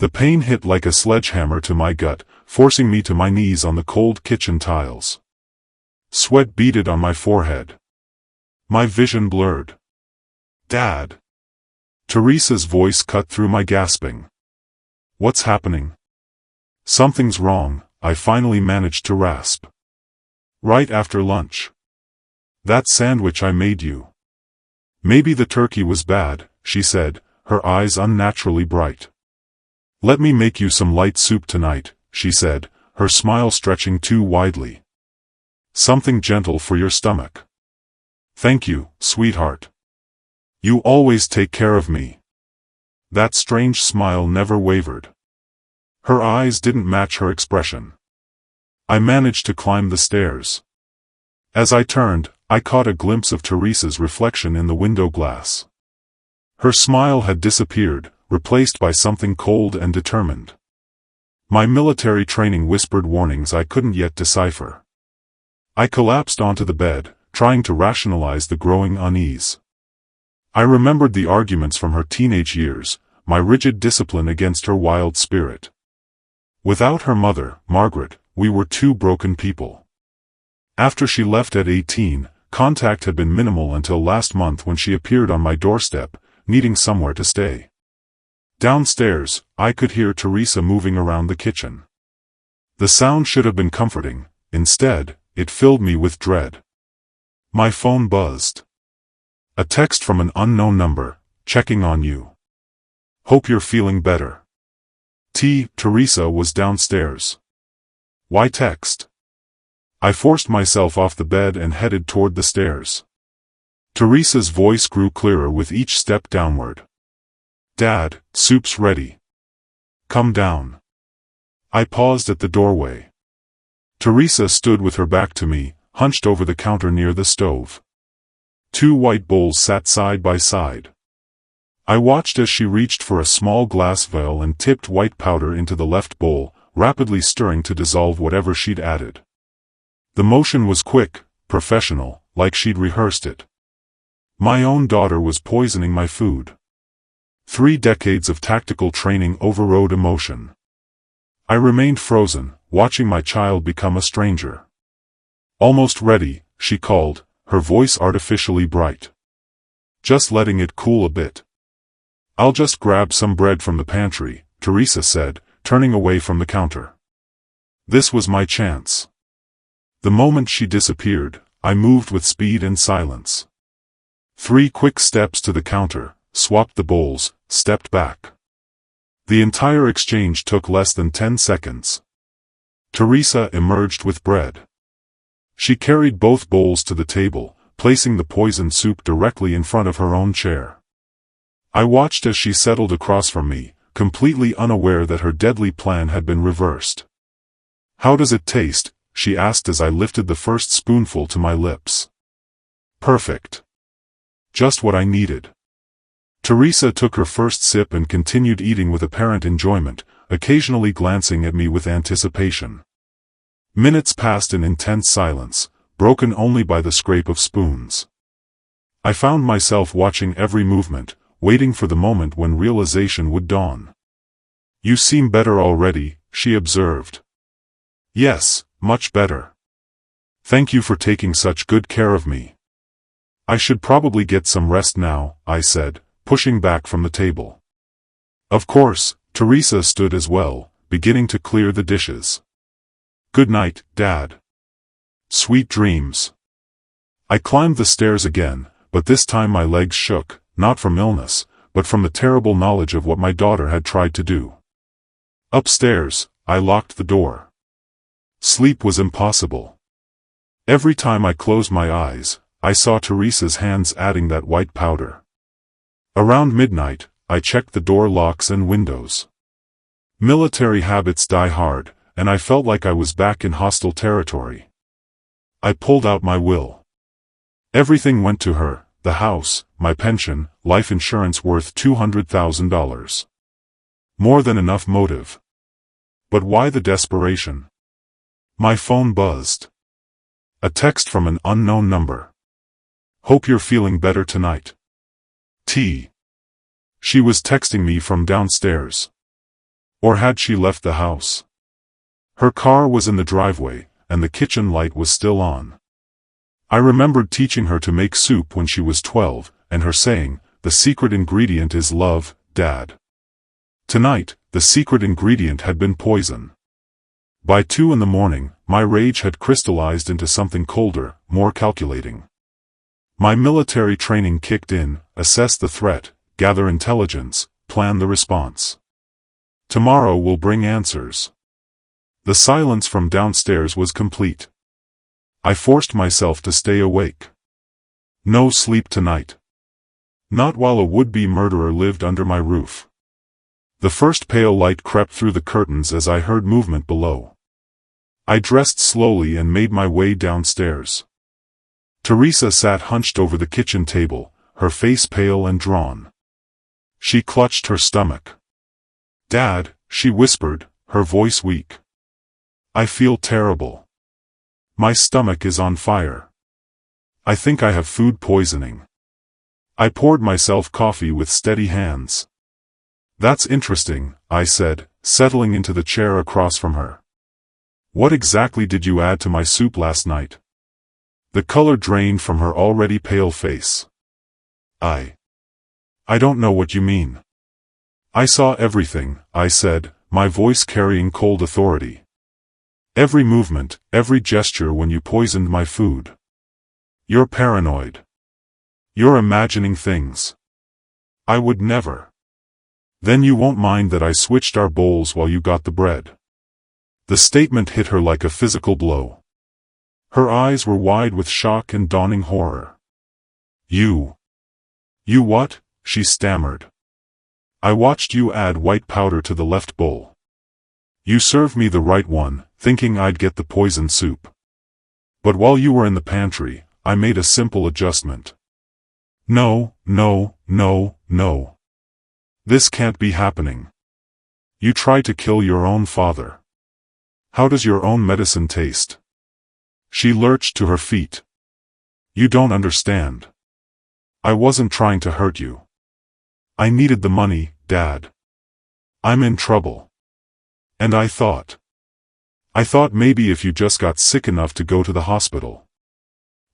The pain hit like a sledgehammer to my gut, forcing me to my knees on the cold kitchen tiles. Sweat beaded on my forehead. My vision blurred. "Dad!" Teresa's voice cut through my gasping. "What's happening?" "Something's wrong," I finally managed to rasp. "Right after lunch. That sandwich I made you." "Maybe the turkey was bad," she said, her eyes unnaturally bright. "Let me make you some light soup tonight," she said, her smile stretching too widely. "Something gentle for your stomach." "Thank you, sweetheart. You always take care of me." That strange smile never wavered. Her eyes didn't match her expression. I managed to climb the stairs. As I turned, I caught a glimpse of Teresa's reflection in the window glass. Her smile had disappeared, replaced by something cold and determined. My military training whispered warnings I couldn't yet decipher. I collapsed onto the bed, trying to rationalize the growing unease. I remembered the arguments from her teenage years, my rigid discipline against her wild spirit. Without her mother, Margaret, we were two broken people. After she left at 18, contact had been minimal until last month when she appeared on my doorstep, needing somewhere to stay. Downstairs, I could hear Teresa moving around the kitchen. The sound should have been comforting. Instead, it filled me with dread. My phone buzzed. A text from an unknown number, "Checking on you. Hope you're feeling better." Teresa was downstairs. Why text? I forced myself off the bed and headed toward the stairs. Teresa's voice grew clearer with each step downward. "Dad, soup's ready. Come down." I paused at the doorway. Teresa stood with her back to me, hunched over the counter near the stove. Two white bowls sat side by side. I watched as she reached for a small glass vial and tipped white powder into the left bowl, rapidly stirring to dissolve whatever she'd added. The motion was quick, professional, like she'd rehearsed it. My own daughter was poisoning my food. 3 decades of tactical training overrode emotion. I remained frozen, watching my child become a stranger. "Almost ready," she called, her voice artificially bright. "Just letting it cool a bit." "I'll just grab some bread from the pantry," Teresa said, turning away from the counter. This was my chance. The moment she disappeared, I moved with speed and silence. 3 quick steps to the counter, swapped the bowls, stepped back. The entire exchange took less than 10 seconds. Teresa emerged with bread. She carried both bowls to the table, placing the poisoned soup directly in front of her own chair. I watched as she settled across from me, completely unaware that her deadly plan had been reversed. "How does it taste?" she asked as I lifted the first spoonful to my lips. "Perfect. Just what I needed." Teresa took her first sip and continued eating with apparent enjoyment, occasionally glancing at me with anticipation. Minutes passed in intense silence, broken only by the scrape of spoons. I found myself watching every movement, waiting for the moment when realization would dawn. "You seem better already," she observed. "Yes, much better. Thank you for taking such good care of me." "I should probably get some rest now," I said, pushing back from the table. Of course, Teresa stood as well, beginning to clear the dishes. "Good night, Dad. Sweet dreams." I climbed the stairs again, but this time my legs shook, not from illness, but from the terrible knowledge of what my daughter had tried to do. Upstairs, I locked the door. Sleep was impossible. Every time I closed my eyes, I saw Teresa's hands adding that white powder. Around midnight, I checked the door locks and windows. Military habits die hard, and I felt like I was back in hostile territory. I pulled out my will. Everything went to her: the house, my pension, life insurance worth $200,000. More than enough motive. But why the desperation? My phone buzzed. A text from an unknown number. "Hope you're feeling better tonight. T." She was texting me from downstairs. Or had she left the house? Her car was in the driveway, and the kitchen light was still on. I remembered teaching her to make soup when she was 12, and her saying, "The secret ingredient is love, Dad." Tonight, the secret ingredient had been poison. By 2 in the morning, my rage had crystallized into something colder, more calculating. My military training kicked in, assess the threat, gather intelligence, plan the response. Tomorrow will bring answers. The silence from downstairs was complete. I forced myself to stay awake. No sleep tonight. Not while a would-be murderer lived under my roof. The first pale light crept through the curtains as I heard movement below. I dressed slowly and made my way downstairs. Teresa sat hunched over the kitchen table, her face pale and drawn. She clutched her stomach. "Dad," she whispered, her voice weak. "I feel terrible. My stomach is on fire. I think I have food poisoning." I poured myself coffee with steady hands. "That's interesting," I said, settling into the chair across from her. "What exactly did you add to my soup last night?" The color drained from her already pale face. I don't know what you mean." "I saw everything," I said, my voice carrying cold authority. "Every movement, every gesture when you poisoned my food. You're paranoid. You're imagining things. I would never." "Then you won't mind that I switched our bowls while you got the bread." The statement hit her like a physical blow. Her eyes were wide with shock and dawning horror. You what?" she stammered. "I watched you add white powder to the left bowl. You served me the right one, thinking I'd get the poisoned soup. But while you were in the pantry, I made a simple adjustment." No. This can't be happening. You tried to kill your own father. How does your own medicine taste?" She lurched to her feet. "You don't understand. I wasn't trying to hurt you. I needed the money, Dad. I'm in trouble. And I thought maybe if you just got sick enough to go to the hospital.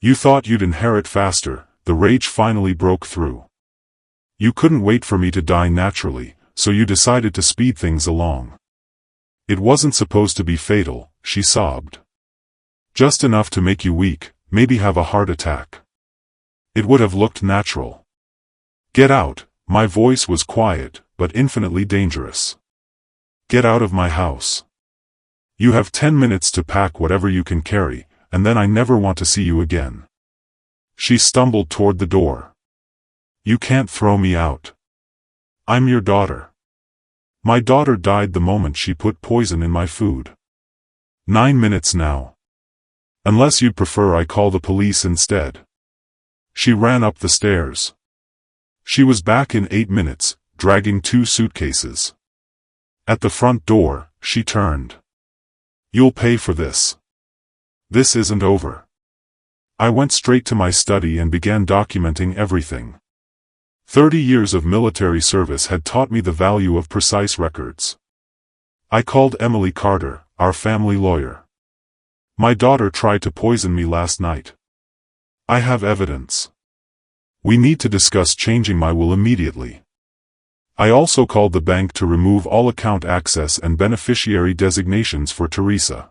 You thought you'd inherit faster." The rage finally broke through. "You couldn't wait for me to die naturally, so you decided to speed things along. It wasn't supposed to be fatal," she sobbed. "Just enough to make you weak, maybe have a heart attack. It would have looked natural. Get out." My voice was quiet, but infinitely dangerous. "Get out of my house. You have 10 minutes to pack whatever you can carry, and then I never want to see you again." She stumbled toward the door. "You can't throw me out. I'm your daughter. My daughter died the moment she put poison in my food. 9 minutes now. Unless you'd prefer I call the police instead." She ran up the stairs. She was back in 8 minutes, dragging 2 suitcases. At the front door, she turned. "You'll pay for this. This isn't over." I went straight to my study and began documenting everything. 30 years of military service had taught me the value of precise records. I called Emily Carter, our family lawyer. "My daughter tried to poison me last night. I have evidence. We need to discuss changing my will immediately." I also called the bank to remove all account access and beneficiary designations for Teresa.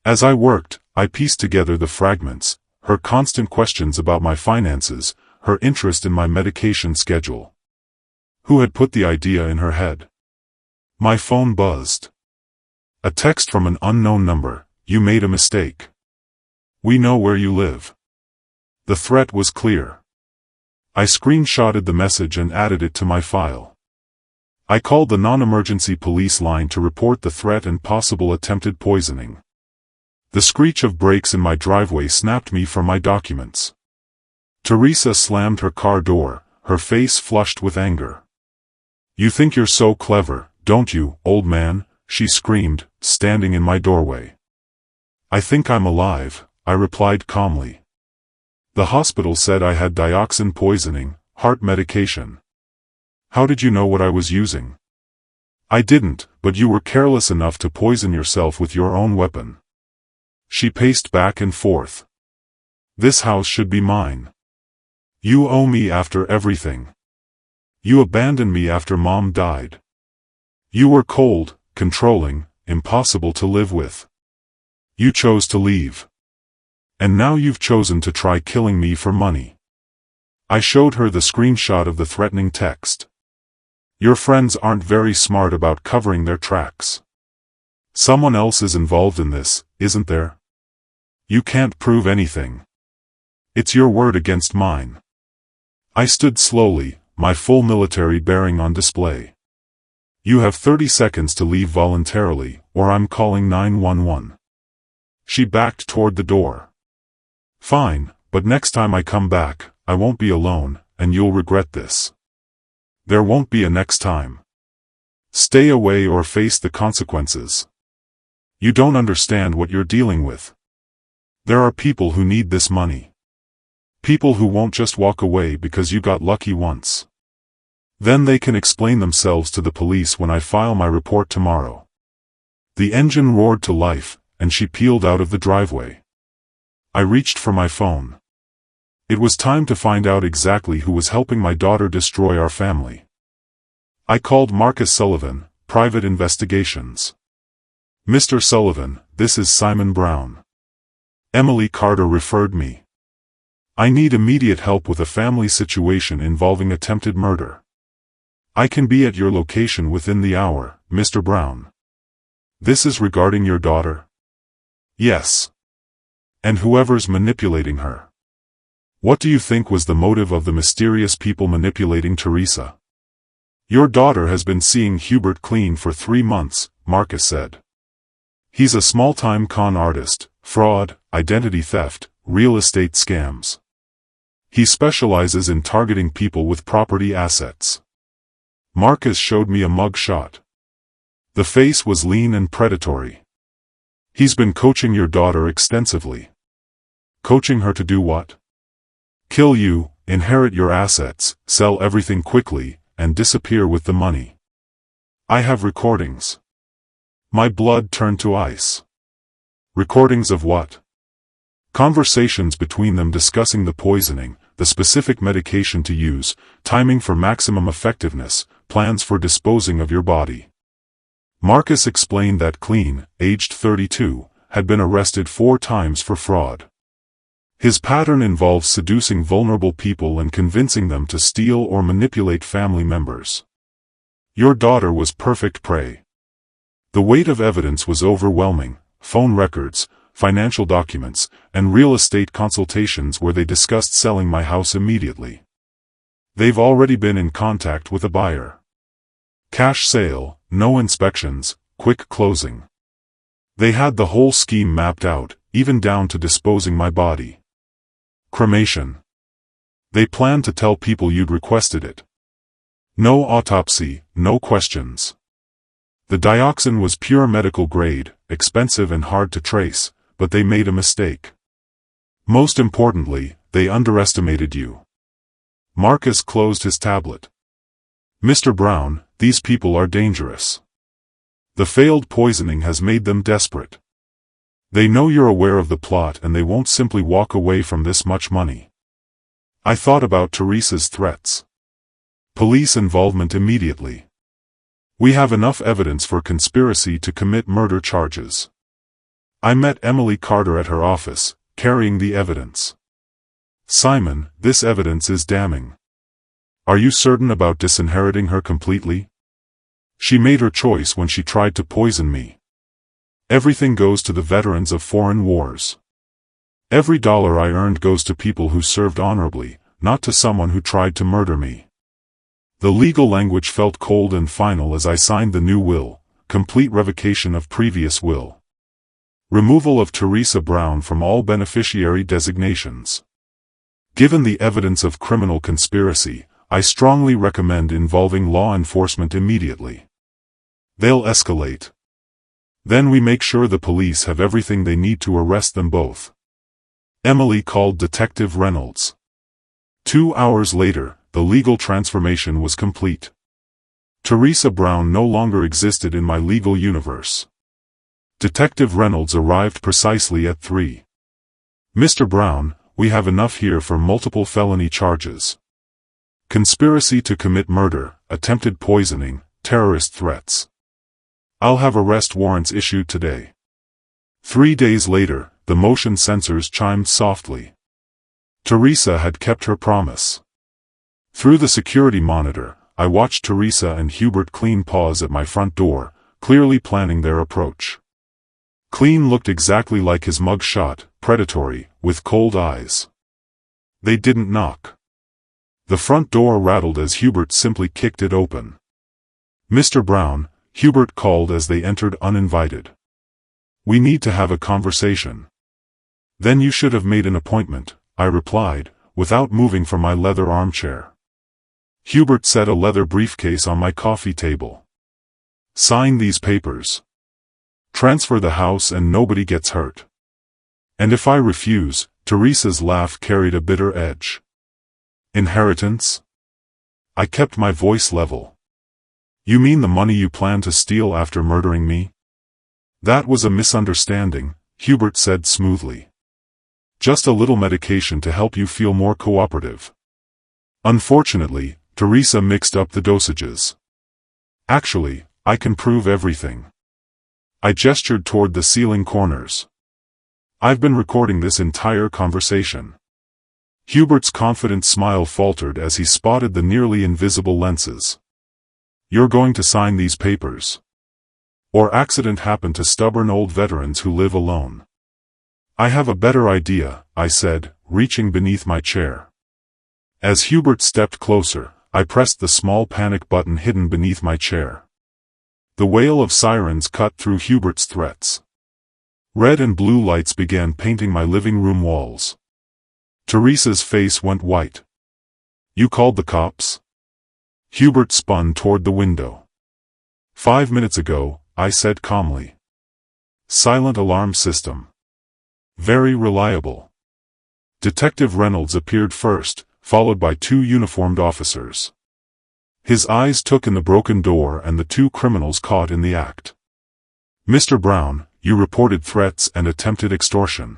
As I worked, I pieced together the fragments: her constant questions about my finances, her interest in my medication schedule. Who had put the idea in her head? My phone buzzed. A text from an unknown number: "You made a mistake. We know where you live." The threat was clear. I screenshotted the message and added it to my file. I called the non-emergency police line to report the threat and possible attempted poisoning. The screech of brakes in my driveway snapped me from my documents. Teresa slammed her car door, her face flushed with anger. "You think you're so clever, don't you, old man?" she screamed, standing in my doorway. "I think I'm alive," I replied calmly. "The hospital said I had dioxin poisoning, heart medication. How did you know what I was using?" I didn't, but you were careless enough to poison yourself with your own weapon. She paced back and forth. This house should be mine. You owe me after everything. You abandoned me after Mom died. You were cold, controlling, impossible to live with. You chose to leave. And now you've chosen to try killing me for money. I showed her the screenshot of the threatening text. Your friends aren't very smart about covering their tracks. Someone else is involved in this, isn't there? You can't prove anything. It's your word against mine. I stood slowly, my full military bearing on display. You have 30 seconds to leave voluntarily, or I'm calling 911. She backed toward the door. Fine, but next time I come back, I won't be alone, and you'll regret this. There won't be a next time. Stay away or face the consequences. You don't understand what you're dealing with. There are people who need this money. People who won't just walk away because you got lucky once. Then they can explain themselves to the police when I file my report tomorrow. The engine roared to life, and she peeled out of the driveway. I reached for my phone. It was time to find out exactly who was helping my daughter destroy our family. I called Marcus Sullivan, Private Investigations. Mr. Sullivan, this is Simon Brown. Emily Carter referred me. I need immediate help with a family situation involving attempted murder. I can be at your location within the hour, Mr. Brown. This is regarding your daughter? Yes. And whoever's manipulating her. What do you think was the motive of the mysterious people manipulating Teresa? Your daughter has been seeing Hubert clean for 3 months, Marcus said. He's a small-time con artist, fraud, identity theft, real estate scams. He specializes in targeting people with property assets. Marcus showed me a mug shot. The face was lean and predatory. He's been coaching your daughter extensively. Coaching her to do what? Kill you, inherit your assets, sell everything quickly, and disappear with the money. I have recordings. My blood turned to ice. Recordings of what? Conversations between them discussing the poisoning, the specific medication to use, timing for maximum effectiveness, plans for disposing of your body. Marcus explained that Clean, aged 32, had been arrested 4 times for fraud. His pattern involves seducing vulnerable people and convincing them to steal or manipulate family members. Your daughter was perfect prey. The weight of evidence was overwhelming: phone records, financial documents, and real estate consultations where they discussed selling my house immediately. They've already been in contact with a buyer. Cash sale, no inspections, quick closing. They had the whole scheme mapped out, even down to disposing my body. Cremation. They planned to tell people you'd requested it. No autopsy, no questions. The dioxin was pure medical grade, expensive and hard to trace, but they made a mistake. Most importantly, they underestimated you. Marcus closed his tablet. Mr. Brown, these people are dangerous. The failed poisoning has made them desperate. They know you're aware of the plot and they won't simply walk away from this much money. I thought about Teresa's threats. Police involvement immediately. We have enough evidence for conspiracy to commit murder charges. I met Emily Carter at her office, carrying the evidence. Simon, this evidence is damning. Are you certain about disinheriting her completely? She made her choice when she tried to poison me. Everything goes to the veterans of foreign wars. Every dollar I earned goes to people who served honorably, not to someone who tried to murder me. The legal language felt cold and final as I signed the new will: complete revocation of previous will. Removal of Teresa Brown from all beneficiary designations. Given the evidence of criminal conspiracy, I strongly recommend involving law enforcement immediately. They'll escalate. Then we make sure the police have everything they need to arrest them both. Emily called Detective Reynolds. 2 hours later, the legal transformation was complete. Teresa Brown no longer existed in my legal universe. Detective Reynolds arrived precisely at 3. Mr. Brown, we have enough here for multiple felony charges. Conspiracy to commit murder, attempted poisoning, terrorist threats. I'll have arrest warrants issued today. 3 days later, the motion sensors chimed softly. Teresa had kept her promise. Through the security monitor, I watched Teresa and Hubert Clean pause at my front door, clearly planning their approach. Clean looked exactly like his mug shot, predatory, with cold eyes. They didn't knock. The front door rattled as Hubert simply kicked it open. "Mr. Brown," Hubert called as they entered uninvited. "We need to have a conversation." "Then you should have made an appointment," I replied, without moving from my leather armchair. Hubert set a leather briefcase on my coffee table. "Sign these papers. Transfer the house and nobody gets hurt." "And if I refuse?" Teresa's laugh carried a bitter edge. "Inheritance?" I kept my voice level. "You mean the money you plan to steal after murdering me?" "That was a misunderstanding," Hubert said smoothly. "Just a little medication to help you feel more cooperative." Unfortunately, Teresa mixed up the dosages. "Actually, I can prove everything." I gestured toward the ceiling corners. "I've been recording this entire conversation." Hubert's confident smile faltered as he spotted the nearly invisible lenses. "You're going to sign these papers? Or accident happen to stubborn old veterans who live alone?" "I have a better idea," I said, reaching beneath my chair. As Hubert stepped closer, I pressed the small panic button hidden beneath my chair. The wail of sirens cut through Hubert's threats. Red and blue lights began painting my living room walls. Teresa's face went white. "You called the cops?" Hubert spun toward the window. 5 minutes ago," I said calmly. "Silent alarm system. Very reliable." Detective Reynolds appeared first, followed by 2 uniformed officers. His eyes took in the broken door and the 2 criminals caught in the act. "Mr. Brown, you reported threats and attempted extortion."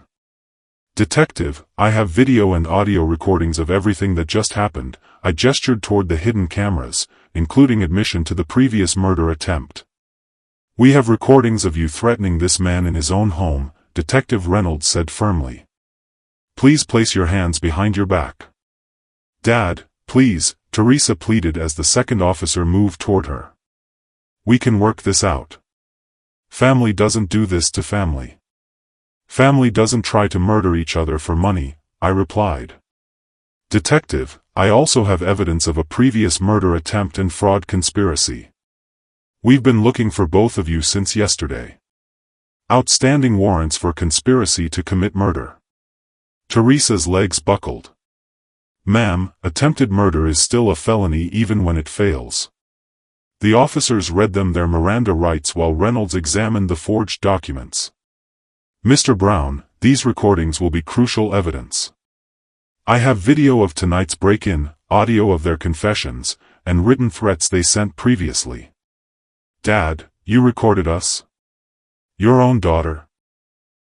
"Detective, I have video and audio recordings of everything that just happened." I gestured toward the hidden cameras, including admission to the previous murder attempt. "We have recordings of you threatening this man in his own home," Detective Reynolds said firmly. "Please place your hands behind your back." "Dad, please," Teresa pleaded as the second officer moved toward her. "We can work this out. Family doesn't do this to family. Family doesn't try to murder each other for money," I replied. "Detective, I also have evidence of a previous murder attempt and fraud conspiracy. We've been looking for both of you since yesterday. Outstanding warrants for conspiracy to commit murder." Teresa's legs buckled. "Ma'am, attempted murder is still a felony even when it fails." The officers read them their Miranda rights while Reynolds examined the forged documents. "Mr. Brown, these recordings will be crucial evidence. I have video of tonight's break-in, audio of their confessions, and written threats they sent previously." "Dad, you recorded us? Your own daughter?"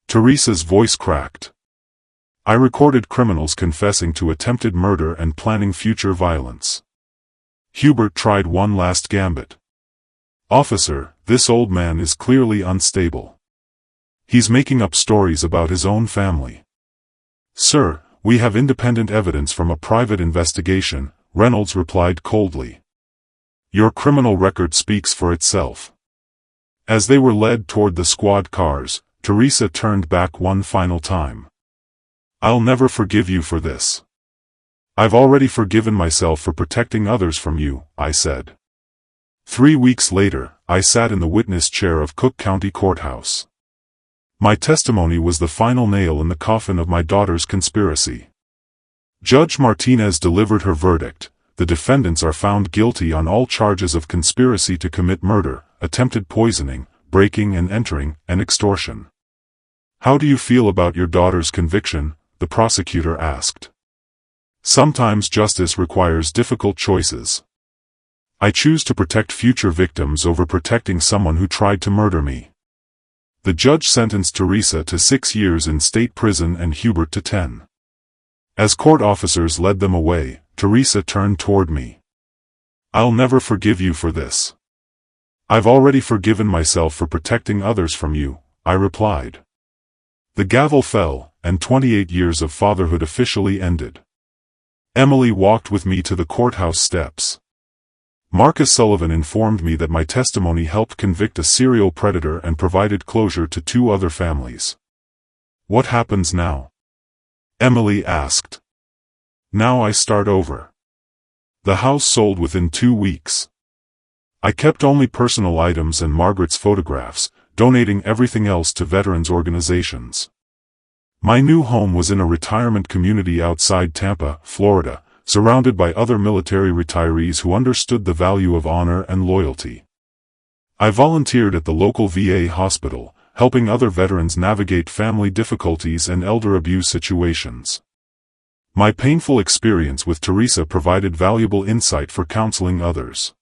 Teresa's voice cracked. "I recorded criminals confessing to attempted murder and planning future violence." Hubert tried one last gambit. "Officer, this old man is clearly unstable. He's making up stories about his own family." "Sir, we have independent evidence from a private investigation," Reynolds replied coldly. "Your criminal record speaks for itself." As they were led toward the squad cars, Teresa turned back one final time. "I'll never forgive you for this." "I've already forgiven myself for protecting others from you," I said. 3 weeks later, I sat in the witness chair of Cook County Courthouse. My testimony was the final nail in the coffin of my daughter's conspiracy. Judge Martinez delivered her verdict. The defendants are found guilty on all charges of conspiracy to commit murder, attempted poisoning, breaking and entering, and extortion. "How do you feel about your daughter's conviction?" the prosecutor asked. "Sometimes justice requires difficult choices." I choose to protect future victims over protecting someone who tried to murder me. The judge sentenced Teresa to 6 years in state prison and Hubert to 10. As court officers led them away, Teresa turned toward me. I'll never forgive you for this. I've already forgiven myself for protecting others from you, I replied. The gavel fell, and 28 years of fatherhood officially ended. Emily walked with me to the courthouse steps. Marcus Sullivan informed me that my testimony helped convict a serial predator and provided closure to 2 other families. What happens now? Emily asked. Now I start over. The house sold within 2 weeks. I kept only personal items and Margaret's photographs, donating everything else to veterans organizations. My new home was in a retirement community outside Tampa, Florida, surrounded by other military retirees who understood the value of honor and loyalty. I volunteered at the local VA hospital, helping other veterans navigate family difficulties and elder abuse situations. My painful experience with Teresa provided valuable insight for counseling others.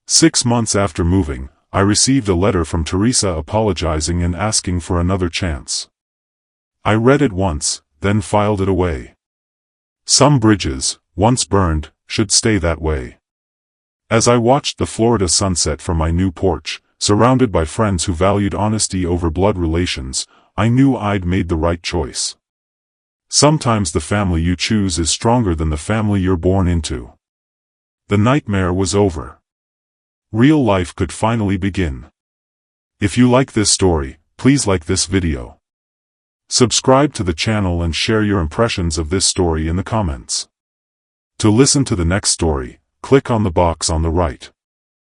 6 months after moving, I received a letter from Teresa apologizing and asking for another chance. I read it once, then filed it away. Some bridges, once burned, should stay that way. As I watched the Florida sunset from my new porch, surrounded by friends who valued honesty over blood relations, I knew I'd made the right choice. Sometimes the family you choose is stronger than the family you're born into. The nightmare was over. Real life could finally begin. If you like this story, please like this video. Subscribe to the channel and share your impressions of this story in the comments. To listen to the next story, click on the box on the right.